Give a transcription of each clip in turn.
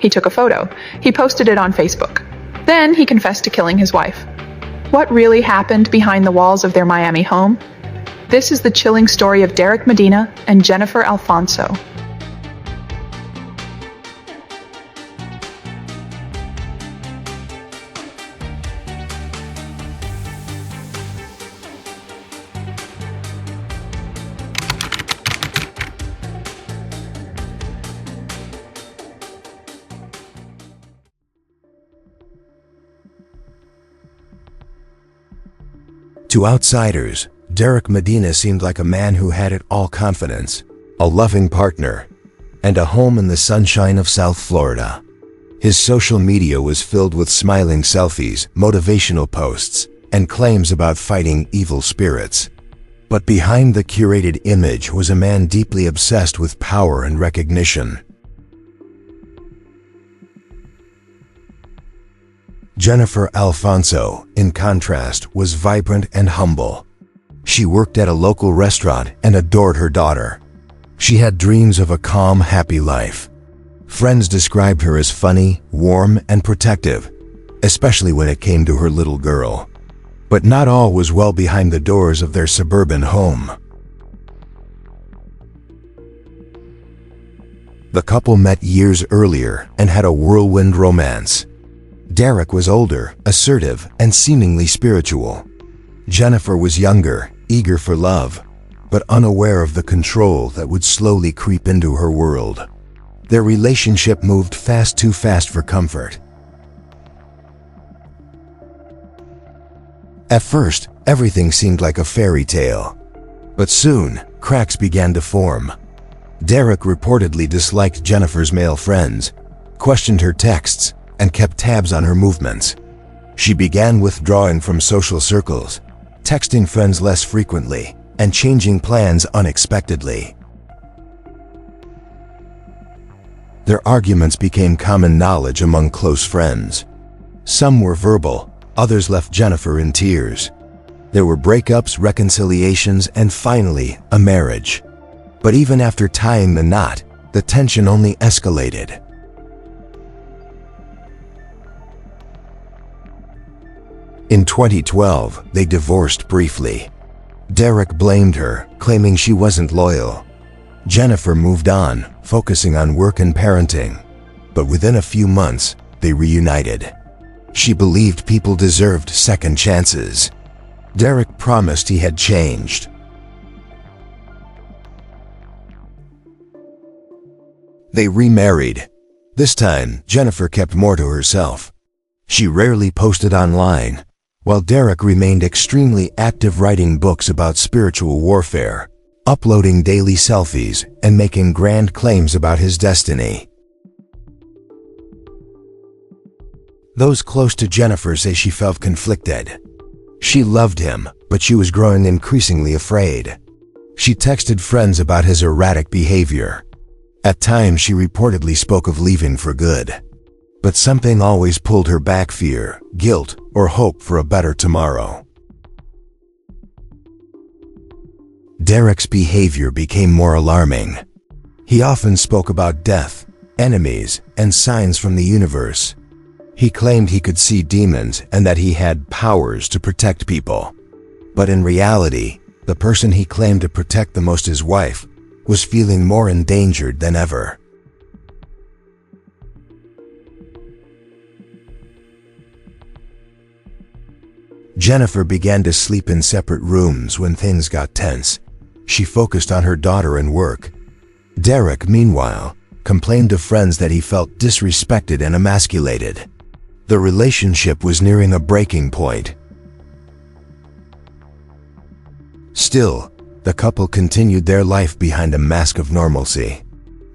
He took a photo. He posted it on Facebook. Then he confessed to killing his wife. What really happened behind the walls of their Miami home? This is the chilling story of Derek Medina and Jennifer Alfonso. To outsiders, Derek Medina seemed like a man who had it all: confidence, a loving partner, and a home in the sunshine of South Florida. His social media was filled with smiling selfies, motivational posts, and claims about fighting evil spirits. But behind the curated image was a man deeply obsessed with power and recognition. Jennifer Alfonso, in contrast, was vibrant and humble. She worked at a local restaurant and adored her daughter. She had dreams of a calm, happy life. Friends described her as funny, warm, and protective, especially when it came to her little girl. But not all was well behind the doors of their suburban home. The couple met years earlier and had a whirlwind romance. Derek was older, assertive, and seemingly spiritual. Jennifer was younger, eager for love, but unaware of the control that would slowly creep into her world. Their relationship moved too fast for comfort. At first, everything seemed like a fairy tale. But soon, cracks began to form. Derek reportedly disliked Jennifer's male friends, questioned her texts, and kept tabs on her movements. She began withdrawing from social circles, texting friends less frequently, and changing plans unexpectedly. Their arguments became common knowledge among close friends. Some were verbal, others left Jennifer in tears. There were breakups, reconciliations, and finally, a marriage. But even after tying the knot, the tension only escalated. In 2012, they divorced briefly. Derek blamed her, claiming she wasn't loyal. Jennifer moved on, focusing on work and parenting. But within a few months, they reunited. She believed people deserved second chances. Derek promised he had changed. They remarried. This time, Jennifer kept more to herself. She rarely posted online, while Derek remained extremely active, writing books about spiritual warfare, uploading daily selfies, and making grand claims about his destiny. Those close to Jennifer say she felt conflicted. She loved him, but she was growing increasingly afraid. She texted friends about his erratic behavior. At times, she reportedly spoke of leaving for good. But something always pulled her back: fear, guilt, or hope for a better tomorrow. Derek's behavior became more alarming. He often spoke about death, enemies, and signs from the universe. He claimed he could see demons and that he had powers to protect people. But in reality, the person he claimed to protect the most, his wife, was feeling more endangered than ever. Jennifer began to sleep in separate rooms when things got tense. She focused on her daughter and work. Derek, meanwhile, complained to friends that he felt disrespected and emasculated. The relationship was nearing a breaking point. Still, the couple continued their life behind a mask of normalcy.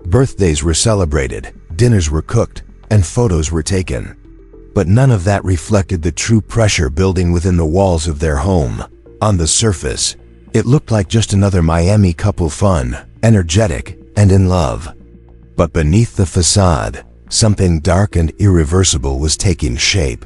Birthdays were celebrated, dinners were cooked, and photos were taken. But none of that reflected the true pressure building within the walls of their home. On the surface, it looked like just another Miami couple, fun, energetic, and in love. But beneath the facade, something dark and irreversible was taking shape.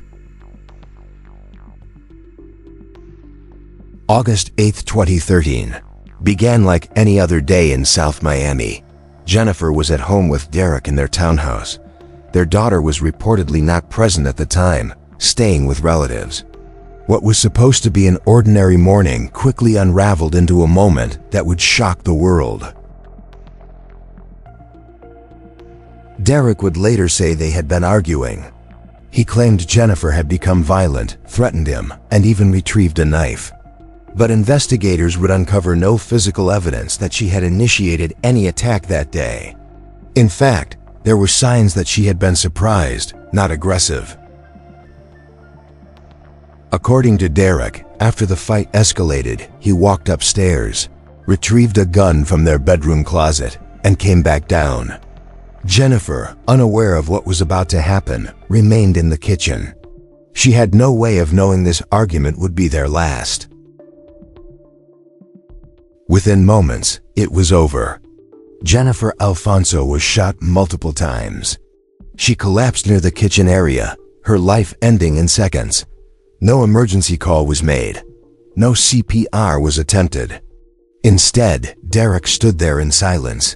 August 8, 2013, began like any other day in South Miami. Jennifer was at home with Derek in their townhouse. Their daughter was reportedly not present at the time, staying with relatives. What was supposed to be an ordinary morning quickly unraveled into a moment that would shock the world. Derek would later say they had been arguing. He claimed Jennifer had become violent, threatened him, and even retrieved a knife. But investigators would uncover no physical evidence that she had initiated any attack that day. In fact, there were signs that she had been surprised, not aggressive. According to Derek, after the fight escalated, he walked upstairs, retrieved a gun from their bedroom closet, and came back down. Jennifer, unaware of what was about to happen, remained in the kitchen. She had no way of knowing this argument would be their last. Within moments, it was over. Jennifer Alfonso was shot multiple times. She collapsed near the kitchen area, her life ending in seconds. No emergency call was made. No CPR was attempted. Instead, Derek stood there in silence.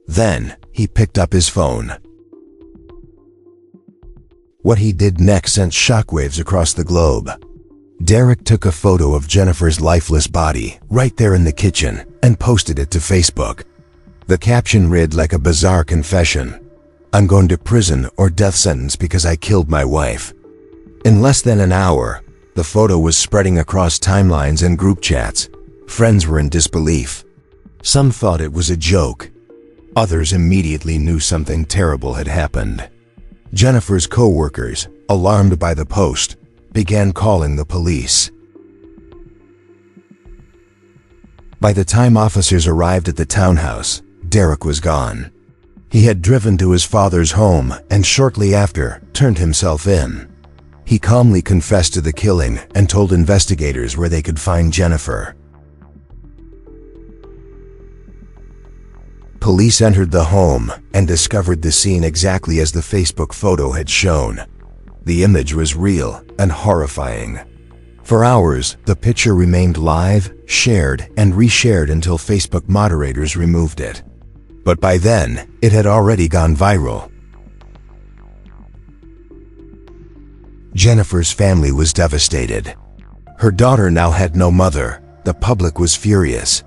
Then, he picked up his phone. What he did next sent shockwaves across the globe. Derek took a photo of Jennifer's lifeless body right there in the kitchen and posted it to Facebook. The caption read like a bizarre confession. "I'm going to prison or death sentence because I killed my wife." In less than an hour, the photo was spreading across timelines and group chats. Friends were in disbelief. Some thought it was a joke. Others immediately knew something terrible had happened. Jennifer's co-workers, alarmed by the post, began calling the police. By the time officers arrived at the townhouse, Derek was gone. He had driven to his father's home and shortly after turned himself in. He calmly confessed to the killing and told investigators where they could find Jennifer. Police entered the home and discovered the scene exactly as the Facebook photo had shown. The image was real and horrifying. For hours, the picture remained live, shared, and reshared until Facebook moderators removed it. But by then, it had already gone viral. Jennifer's family was devastated. Her daughter now had no mother. The public was furious.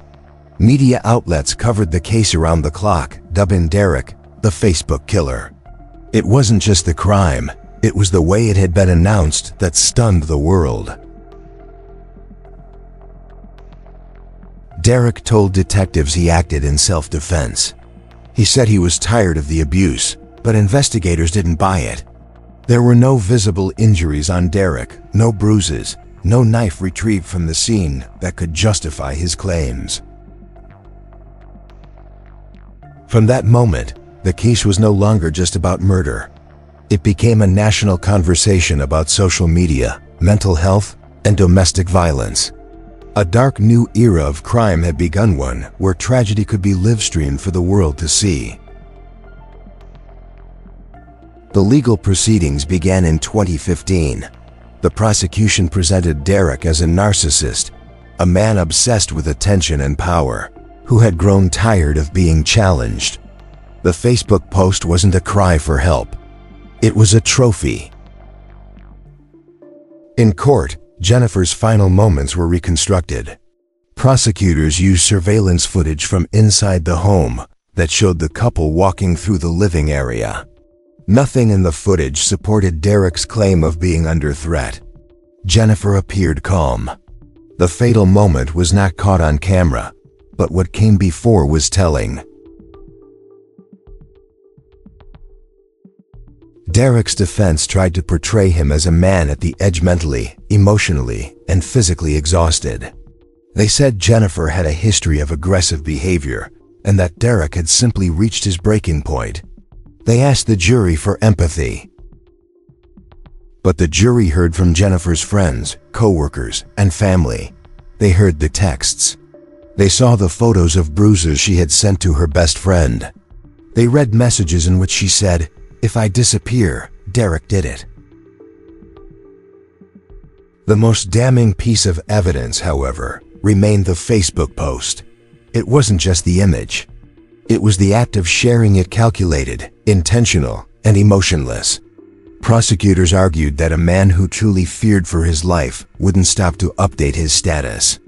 Media outlets covered the case around the clock, dubbing Derek the Facebook killer. It wasn't just the crime, it was the way it had been announced that stunned the world. Derek told detectives he acted in self-defense. He said he was tired of the abuse, but investigators didn't buy it. There were no visible injuries on Derek, no bruises, no knife retrieved from the scene that could justify his claims. From that moment, the case was no longer just about murder. It became a national conversation about social media, mental health, and domestic violence. A dark new era of crime had begun, one where tragedy could be live-streamed for the world to see. The legal proceedings began in 2015. The prosecution presented Derek as a narcissist, a man obsessed with attention and power, who had grown tired of being challenged. The Facebook post wasn't a cry for help. It was a trophy. In court, Jennifer's final moments were reconstructed. Prosecutors used surveillance footage from inside the home that showed the couple walking through the living area. Nothing in the footage supported Derek's claim of being under threat. Jennifer appeared calm. The fatal moment was not caught on camera, but what came before was telling. Derek's defense tried to portray him as a man at the edge, mentally, emotionally, and physically exhausted. They said Jennifer had a history of aggressive behavior and that Derek had simply reached his breaking point. They asked the jury for empathy. But the jury heard from Jennifer's friends, co-workers, and family. They heard the texts. They saw the photos of bruises she had sent to her best friend. They read messages in which she said, "If I disappear, Derek did it." The most damning piece of evidence, however, remained the Facebook post. It wasn't just the image. It was the act of sharing it, calculated, intentional, and emotionless. Prosecutors argued that a man who truly feared for his life wouldn't stop to update his status.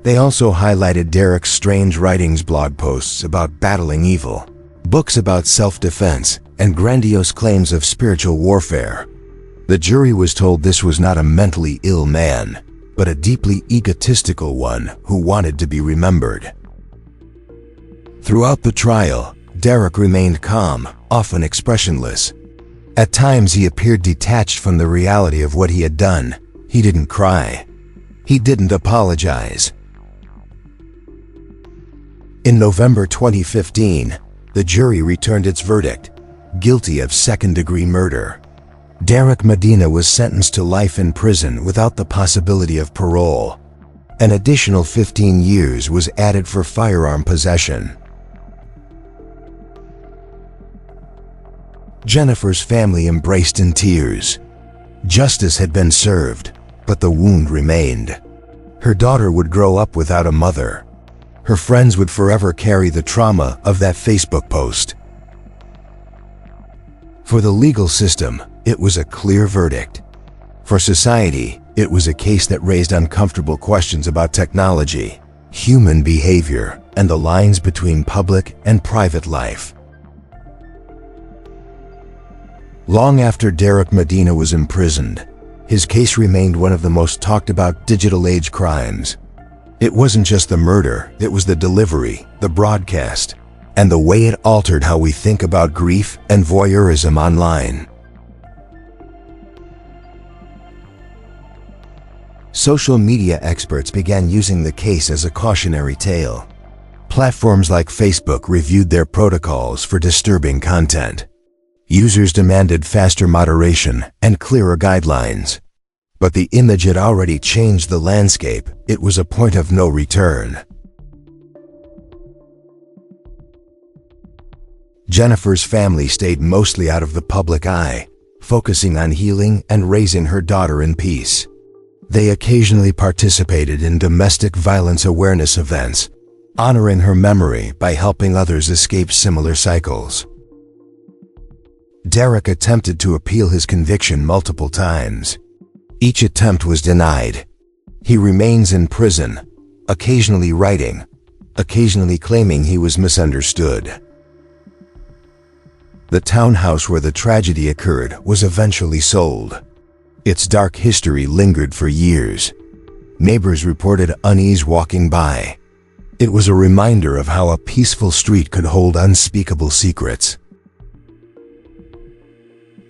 They also highlighted Derek's strange writings, blog posts about battling evil, books about self-defense, and grandiose claims of spiritual warfare. The jury was told this was not a mentally ill man, but a deeply egotistical one who wanted to be remembered. Throughout the trial, Derek remained calm, often expressionless. At times he appeared detached from the reality of what he had done. He didn't cry. He didn't apologize. In November 2015, the jury returned its verdict, guilty of second-degree murder. Derek Medina was sentenced to life in prison without the possibility of parole. An additional 15 years was added for firearm possession. Jennifer's family embraced in tears. Justice had been served, but the wound remained. Her daughter would grow up without a mother. Her friends would forever carry the trauma of that Facebook post. For the legal system, it was a clear verdict. For society, it was a case that raised uncomfortable questions about technology, human behavior, and the lines between public and private life. Long after Derek Medina was imprisoned, his case remained one of the most talked about digital age crimes. It wasn't just the murder, it was the delivery, the broadcast, and the way it altered how we think about grief and voyeurism online. Social media experts began using the case as a cautionary tale. Platforms like Facebook reviewed their protocols for disturbing content. Users demanded faster moderation and clearer guidelines. But the image had already changed the landscape. It was a point of no return. Jennifer's family stayed mostly out of the public eye, focusing on healing and raising her daughter in peace. They occasionally participated in domestic violence awareness events, honoring her memory by helping others escape similar cycles. Derek attempted to appeal his conviction multiple times. Each attempt was denied. He remains in prison, occasionally writing, occasionally claiming he was misunderstood. The townhouse where the tragedy occurred was eventually sold. Its dark history lingered for years. Neighbors reported unease walking by. It was a reminder of how a peaceful street could hold unspeakable secrets.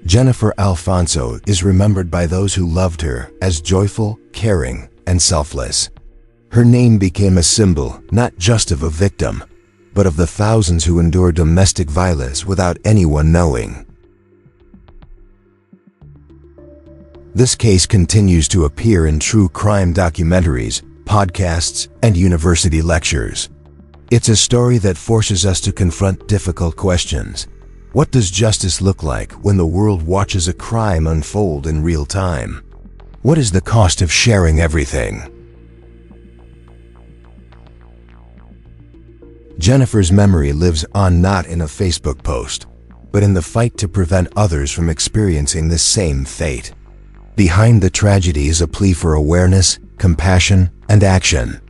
Jennifer Alfonso is remembered by those who loved her as joyful, caring, and selfless. Her name became a symbol not just of a victim, but of the thousands who endured domestic violence without anyone knowing. This case continues to appear in true crime documentaries, podcasts, and university lectures. It's a story that forces us to confront difficult questions. What does justice look like when the world watches a crime unfold in real time? What is the cost of sharing everything? Jennifer's memory lives on not in a Facebook post, but in the fight to prevent others from experiencing the same fate. Behind the tragedy is a plea for awareness, compassion, and action.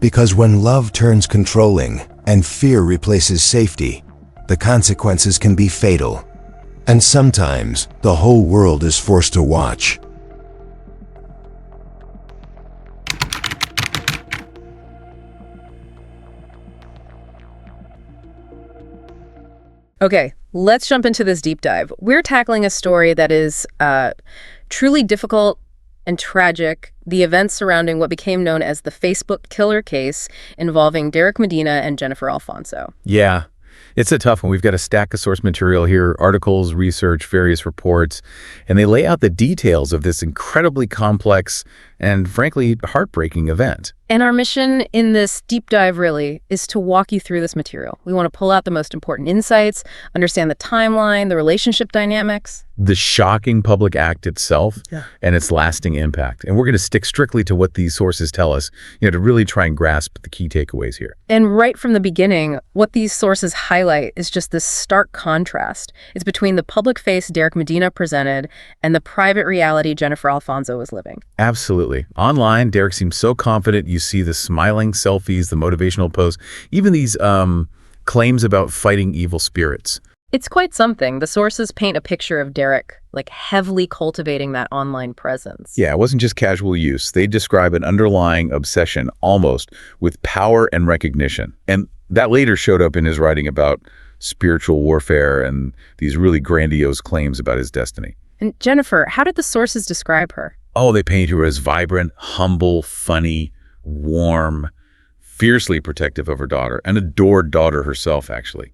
Because when love turns controlling and fear replaces safety, the consequences can be fatal. And sometimes the whole world is forced to watch. Okay, let's jump into this deep dive. We're tackling a story that is truly difficult and tragic, the events surrounding what became known as the Facebook killer case involving Derek Medina and Jennifer Alfonso. Yeah, it's a tough one. We've got a stack of source material here, articles, research, various reports, and they lay out the details of this incredibly complex and frankly heartbreaking event. And our mission in this deep dive really is to walk you through this material. We want to pull out the most important insights, understand the timeline, the relationship dynamics. The shocking public act itself and its lasting impact. And we're going to stick strictly to what these sources tell us, to really try and grasp the key takeaways here. And right from the beginning, what these sources highlight is just this stark contrast. It's between the public face Derek Medina presented and the private reality Jennifer Alfonso was living. Absolutely. Online, Derek seems so confident. You see the smiling selfies, the motivational posts, even these claims about fighting evil spirits. It's quite something. The sources paint a picture of Derek, heavily cultivating that online presence. Yeah, it wasn't just casual use. They describe an underlying obsession, almost, with power and recognition. And that later showed up in his writing about spiritual warfare and these really grandiose claims about his destiny. And Jennifer, how did the sources describe her? Oh, they paint her as vibrant, humble, funny, warm, fiercely protective of her daughter, an adored daughter herself, actually.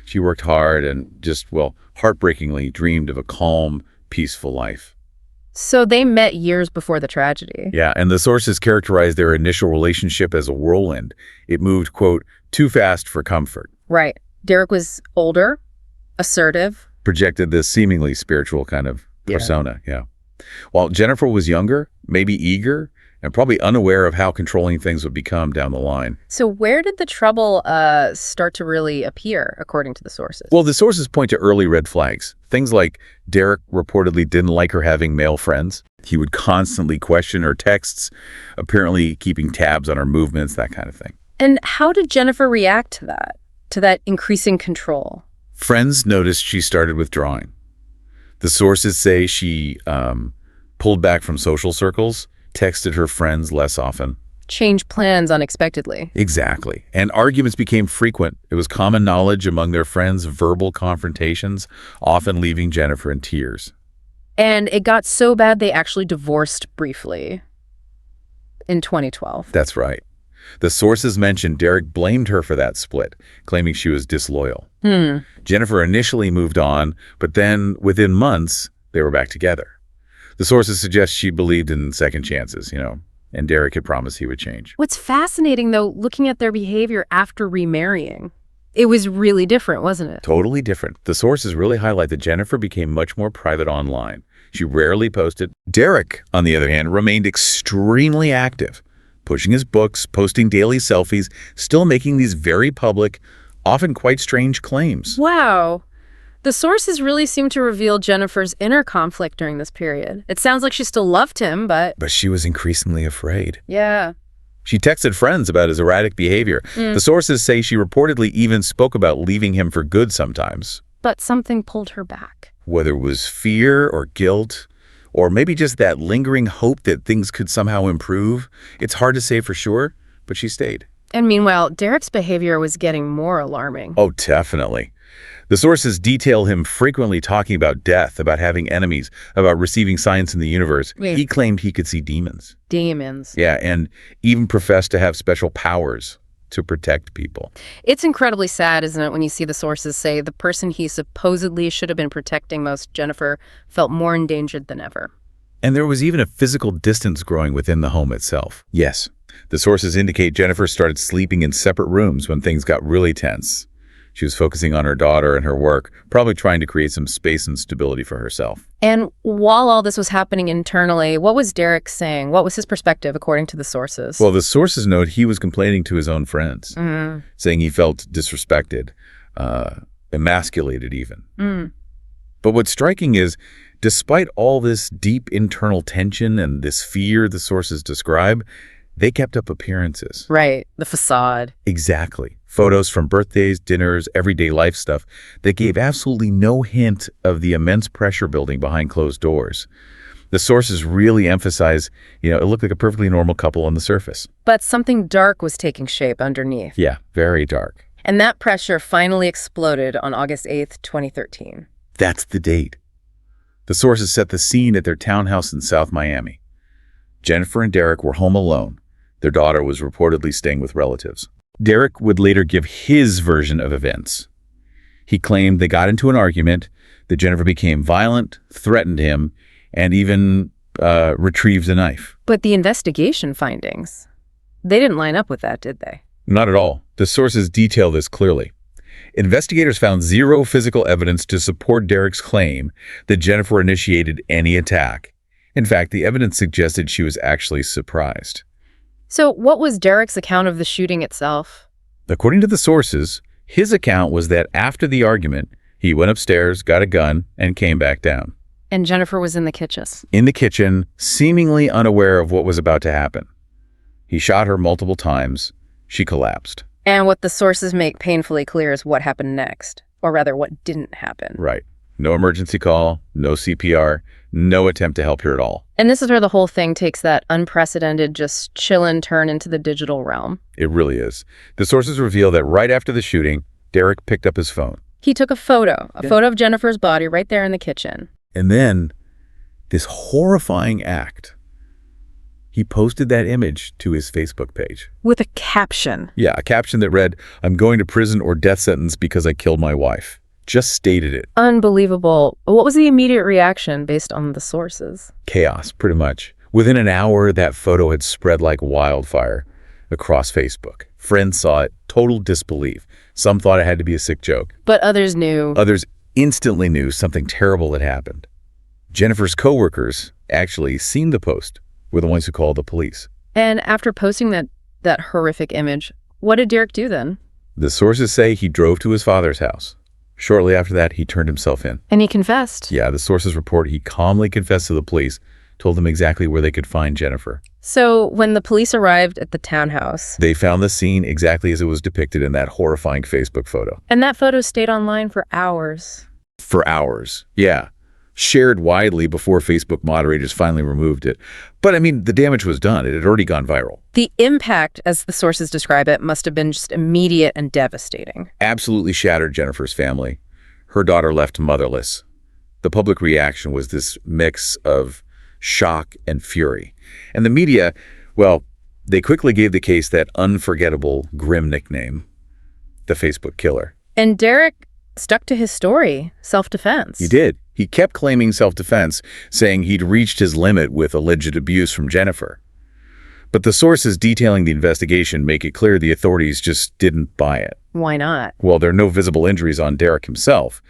She worked hard and heartbreakingly dreamed of a calm, peaceful life. So they met years before the tragedy. Yeah, and the sources characterized their initial relationship as a whirlwind. It moved, quote, too fast for comfort. Right. Derek was older, assertive. Projected this seemingly spiritual kind of persona, yeah. While Jennifer was younger, maybe eager, and probably unaware of how controlling things would become down the line. So where did the trouble start to really appear, according to the sources? Well, the sources point to early red flags. Things like Derek reportedly didn't like her having male friends. He would constantly question her texts, apparently keeping tabs on her movements, that kind of thing. And how did Jennifer react to that increasing control? Friends noticed she started withdrawing. The sources say she pulled back from social circles, texted her friends less often. Changed plans unexpectedly. Exactly. And arguments became frequent. It was common knowledge among their friends, verbal confrontations, often leaving Jennifer in tears. And it got so bad they actually divorced briefly in 2012. That's right. The sources mentioned Derek blamed her for that split, claiming she was disloyal. Jennifer initially moved on, but then within months, they were back together. The sources suggest she believed in second chances, and Derek had promised he would change. What's fascinating, though, looking at their behavior after remarrying, it was really different, wasn't it? Totally different. The sources really highlight that Jennifer became much more private online. She rarely posted. Derek, on the other hand, remained extremely active, pushing his books, posting daily selfies, still making these very public, often quite strange claims. Wow. The sources really seem to reveal Jennifer's inner conflict during this period. It sounds like she still loved him, but she was increasingly afraid. Yeah. She texted friends about his erratic behavior. The sources say she reportedly even spoke about leaving him for good sometimes. But something pulled her back. Whether it was fear or guilt, or maybe just that lingering hope that things could somehow improve, it's hard to say for sure, but she stayed. And meanwhile, Derek's behavior was getting more alarming. Oh, definitely. The sources detail him frequently talking about death, about having enemies, about receiving signs in the universe. He claimed he could see demons. Demons. Yeah, and even professed to have special powers to protect people. It's incredibly sad, isn't it, when you see the sources say the person he supposedly should have been protecting most, Jennifer, felt more endangered than ever. And there was even a physical distance growing within the home itself. Yes, the sources indicate Jennifer started sleeping in separate rooms when things got really tense. She was focusing on her daughter and her work, probably trying to create some space and stability for herself. And while all this was happening internally, what was Derek saying? What was his perspective, according to the sources? Well, the sources note he was complaining to his own friends, saying he felt disrespected, emasculated even. But what's striking is, despite all this deep internal tension and this fear the sources describe, they kept up appearances. Right, the facade. Exactly. Photos from birthdays, dinners, everyday life stuff that gave absolutely no hint of the immense pressure building behind closed doors. The sources really emphasize, it looked like a perfectly normal couple on the surface. But something dark was taking shape underneath. Yeah, very dark. And that pressure finally exploded on August 8th, 2013. That's the date. The sources set the scene at their townhouse in South Miami. Jennifer and Derek were home alone. Their daughter was reportedly staying with relatives. Derek would later give his version of events. He claimed they got into an argument, that Jennifer became violent, threatened him, and even retrieved a knife. But the investigation findings, They didn't line up with that, did they? Not at all. The sources detail this clearly. Investigators found zero physical evidence to support Derek's claim that Jennifer initiated any attack. In fact, the evidence suggested she was actually surprised. So what was Derek's account of the shooting itself? According to the sources, his account was that after the argument, he went upstairs, got a gun, and came back down. And Jennifer was in the kitchen. In the kitchen, seemingly unaware of what was about to happen. He shot her multiple times. She collapsed. And what the sources make painfully clear is what happened next, or rather what didn't happen. Right. No emergency call, no CPR, no attempt to help her at all. And this is where the whole thing takes that unprecedented, just chillin' turn into the digital realm. It really is. The sources reveal that right after the shooting, Derek picked up his phone. He took a photo of Jennifer's body right there in the kitchen. And then, this horrifying act. He posted that image to his Facebook page. With a caption. Yeah, a caption that read, "I'm going to prison or death sentence because I killed my wife." Just stated it. Unbelievable. What was the immediate reaction based on the sources? Chaos, pretty much. Within an hour, that photo had spread like wildfire across Facebook. Friends saw it, total disbelief. Some thought it had to be a sick joke. But others knew. Others instantly knew something terrible had happened. Jennifer's coworkers actually seen the post, were the ones who called the police. And after posting that horrific image, what did Derek do then? The sources say he drove to his father's house. Shortly after that, he turned himself in. And he confessed. Yeah, the sources report he calmly confessed to the police, told them exactly where they could find Jennifer. So when the police arrived at the townhouse, they found the scene exactly as it was depicted in that horrifying Facebook photo. And that photo stayed online for hours. For hours, yeah. Shared widely before Facebook moderators finally removed it. But I mean, the damage was done. It had already gone viral. The impact, as the sources describe it, must have been just immediate and devastating. Absolutely shattered Jennifer's family. Her daughter left motherless. The public reaction was this mix of shock and fury. And the media, well, they quickly gave the case that unforgettable, grim nickname, the Facebook killer. And Derek stuck to his story, self-defense. He did. He kept claiming self-defense, saying he'd reached his limit with alleged abuse from Jennifer. But the sources detailing the investigation make it clear the authorities just didn't buy it. Why not? Well, there are no visible injuries on Derek himself.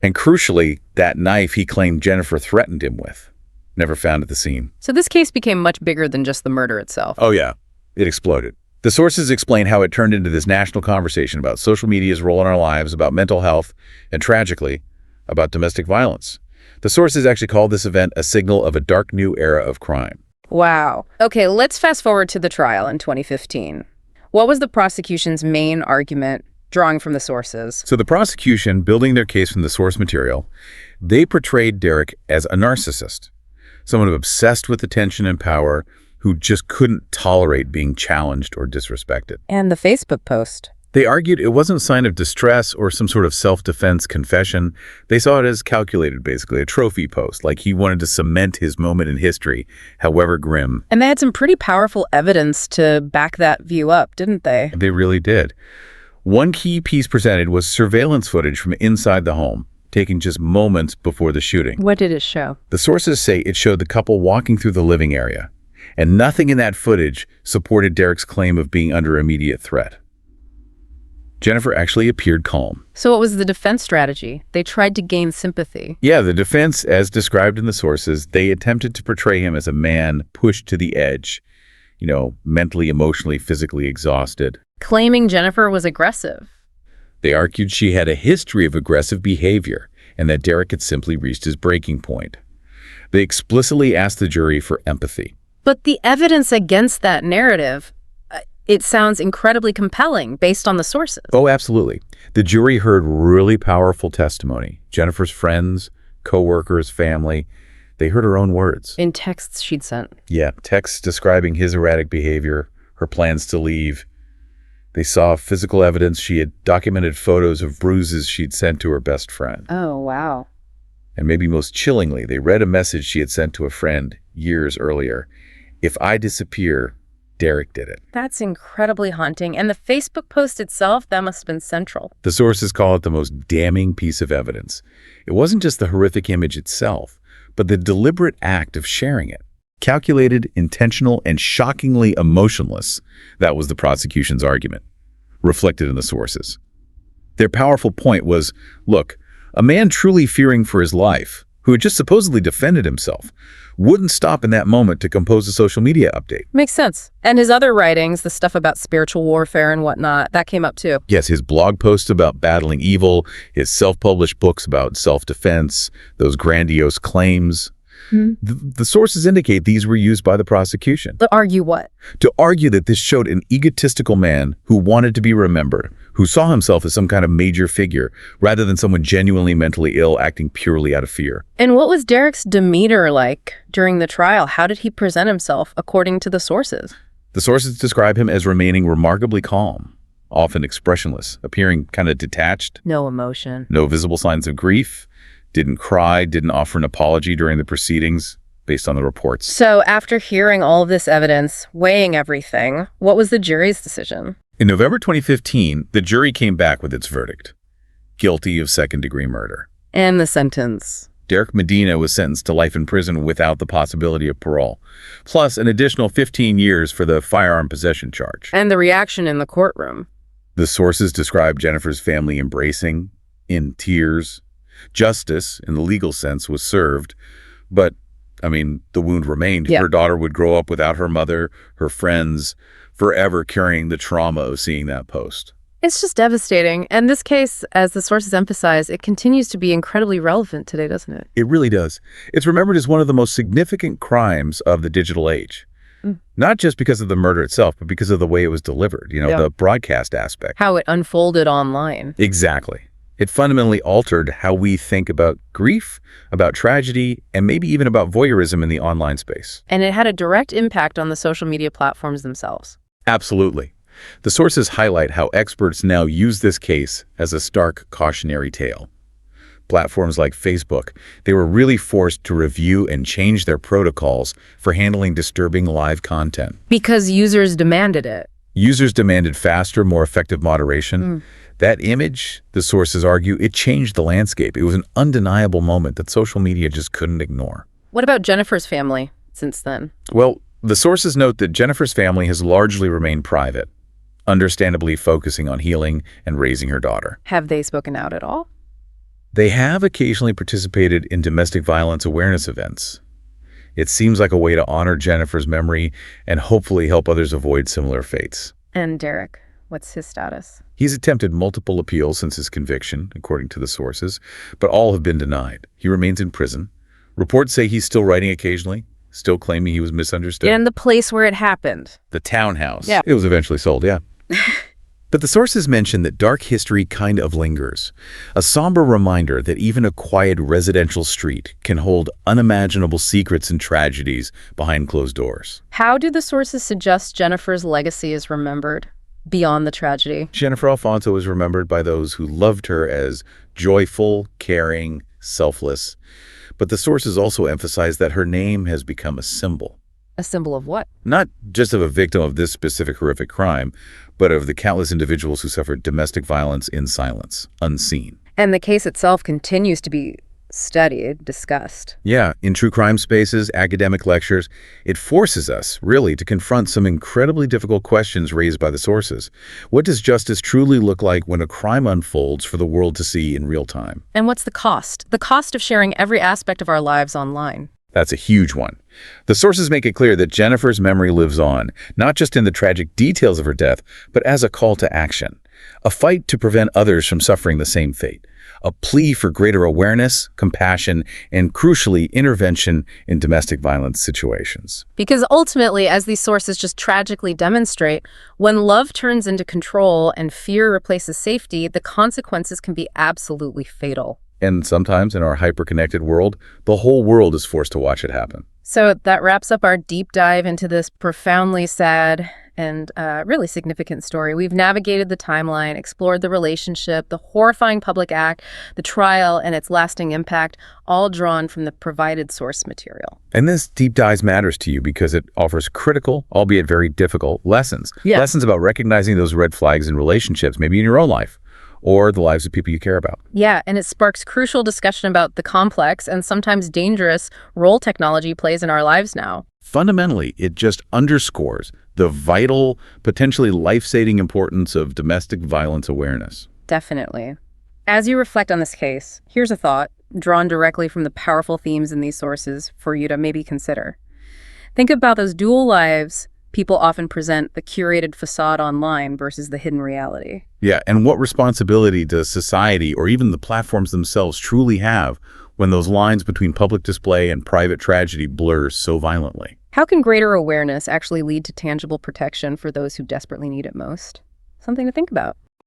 And crucially, that knife he claimed Jennifer threatened him with, never found at the scene. So this case became much bigger than just the murder itself. Oh yeah, it exploded. The sources explain how it turned into this national conversation about social media's role in our lives, about mental health, and tragically, about domestic violence. The sources actually called this event a signal of a dark new era of crime. Wow. Okay, let's fast forward to the trial in 2015. What was the prosecution's main argument, drawing from the sources? So the prosecution, building their case from the source material, they portrayed Derek as a narcissist, someone obsessed with attention and power who just couldn't tolerate being challenged or disrespected. And the Facebook post. They argued it wasn't a sign of distress or some sort of self-defense confession. They saw it as calculated, basically, a trophy post, like he wanted to cement his moment in history, however grim. And they had some pretty powerful evidence to back that view up, didn't they? They really did. One key piece presented was surveillance footage from inside the home, taken just moments before the shooting. What did it show? The sources say it showed the couple walking through the living area, and nothing in that footage supported Derek's claim of being under immediate threat. Jennifer actually appeared calm. So what was the defense strategy? They tried to gain sympathy. Yeah, the defense, as described in the sources, they attempted to portray him as a man pushed to the edge, mentally, emotionally, physically exhausted. Claiming Jennifer was aggressive. They argued she had a history of aggressive behavior and that Derek had simply reached his breaking point. They explicitly asked the jury for empathy. But the evidence against that narrative, it sounds incredibly compelling based on the sources. Oh, absolutely. The jury heard really powerful testimony. Jennifer's friends, co-workers, family, they heard her own words. In texts she'd sent. Yeah, texts describing his erratic behavior, her plans to leave. They saw physical evidence. She had documented photos of bruises she'd sent to her best friend. Oh, wow. And maybe most chillingly, they read a message she had sent to a friend years earlier. "If I disappear, Derek did it." That's incredibly haunting. And the Facebook post itself, that must have been central. The sources call it the most damning piece of evidence. It wasn't just the horrific image itself, but the deliberate act of sharing it. Calculated, intentional, and shockingly emotionless. That was the prosecution's argument, reflected in the sources. Their powerful point was, look, a man truly fearing for his life, who had just supposedly defended himself, wouldn't stop in that moment to compose a social media update. Makes sense. And his other writings, the stuff about spiritual warfare and whatnot, that came up too. Yes, his blog posts about battling evil, his self-published books about self-defense, those grandiose claims. The sources indicate these were used by the prosecution. To argue what? To argue that this showed an egotistical man who wanted to be remembered, who saw himself as some kind of major figure, rather than someone genuinely mentally ill acting purely out of fear. And what was Derek's demeanor like during the trial? How did he present himself, according to the sources? The sources describe him as remaining remarkably calm, often expressionless, appearing kind of detached. No emotion. No visible signs of grief. Didn't cry, didn't offer an apology during the proceedings, based on the reports. So after hearing all of this evidence, weighing everything, what was the jury's decision? In November 2015, the jury came back with its verdict. Guilty of second-degree murder. And the sentence? Derek Medina was sentenced to life in prison without the possibility of parole, plus an additional 15 years for the firearm possession charge. And the reaction in the courtroom? The sources describe Jennifer's family embracing, in tears. Justice, in the legal sense, was served, but, the wound remained. Yeah. Her daughter would grow up without her mother, her friends, forever carrying the trauma of seeing that post. It's just devastating. And this case, as the sources emphasize, it continues to be incredibly relevant today, doesn't it? It really does. It's remembered as one of the most significant crimes of the digital age. Not just because of the murder itself, but because of the way it was delivered, the broadcast aspect. How it unfolded online. Exactly. It fundamentally altered how we think about grief, about tragedy, and maybe even about voyeurism in the online space. And it had a direct impact on the social media platforms themselves. Absolutely. The sources highlight how experts now use this case as a stark cautionary tale. Platforms like Facebook, they were really forced to review and change their protocols for handling disturbing live content. Because users demanded it. Users demanded faster, more effective moderation. That image, the sources argue, it changed the landscape. It was an undeniable moment that social media just couldn't ignore. What about Jennifer's family since then? Well, the sources note that Jennifer's family has largely remained private, understandably focusing on healing and raising her daughter. Have they spoken out at all? They have occasionally participated in domestic violence awareness events. It seems like a way to honor Jennifer's memory and hopefully help others avoid similar fates. And Derek, what's his status? He's attempted multiple appeals since his conviction, according to the sources, but all have been denied. He remains in prison. Reports say he's still writing occasionally, still claiming he was misunderstood. In the place where it happened. The townhouse. Yeah. It was eventually sold, yeah. But the sources mention that dark history kind of lingers, a somber reminder that even a quiet residential street can hold unimaginable secrets and tragedies behind closed doors. How do the sources suggest Jennifer's legacy is remembered beyond the tragedy? Jennifer Alfonso is remembered by those who loved her as joyful, caring, selfless. But the sources also emphasize that her name has become a symbol. A symbol of what? Not just of a victim of this specific horrific crime, but of the countless individuals who suffered domestic violence in silence, unseen. And the case itself continues to be studied, discussed. Yeah, in true crime spaces, academic lectures, it forces us, really, to confront some incredibly difficult questions raised by the sources. What does justice truly look like when a crime unfolds for the world to see in real time? And what's the cost? The cost of sharing every aspect of our lives online. That's a huge one. The sources make it clear that Jennifer's memory lives on, not just in the tragic details of her death, but as a call to action, a fight to prevent others from suffering the same fate, a plea for greater awareness, compassion, and crucially, intervention in domestic violence situations. Because ultimately, as these sources just tragically demonstrate, when love turns into control and fear replaces safety, the consequences can be absolutely fatal. And sometimes in our hyper-connected world, the whole world is forced to watch it happen. So that wraps up our deep dive into this profoundly sad and really significant story. We've navigated the timeline, explored the relationship, the horrifying public act, the trial, and its lasting impact, all drawn from the provided source material. And this deep dive matters to you because it offers critical, albeit very difficult, lessons. Yeah. Lessons about recognizing those red flags in relationships, maybe in your own life, or the lives of people you care about. Yeah, and it sparks crucial discussion about the complex and sometimes dangerous role technology plays in our lives now. Fundamentally, it just underscores the vital, potentially life-saving importance of domestic violence awareness. Definitely. As you reflect on this case, here's a thought, drawn directly from the powerful themes in these sources for you to maybe consider. Think about those dual lives people often present, the curated facade online versus the hidden reality. Yeah, and what responsibility does society or even the platforms themselves truly have when those lines between public display and private tragedy blur so violently? How can greater awareness actually lead to tangible protection for those who desperately need it most? Something to think about.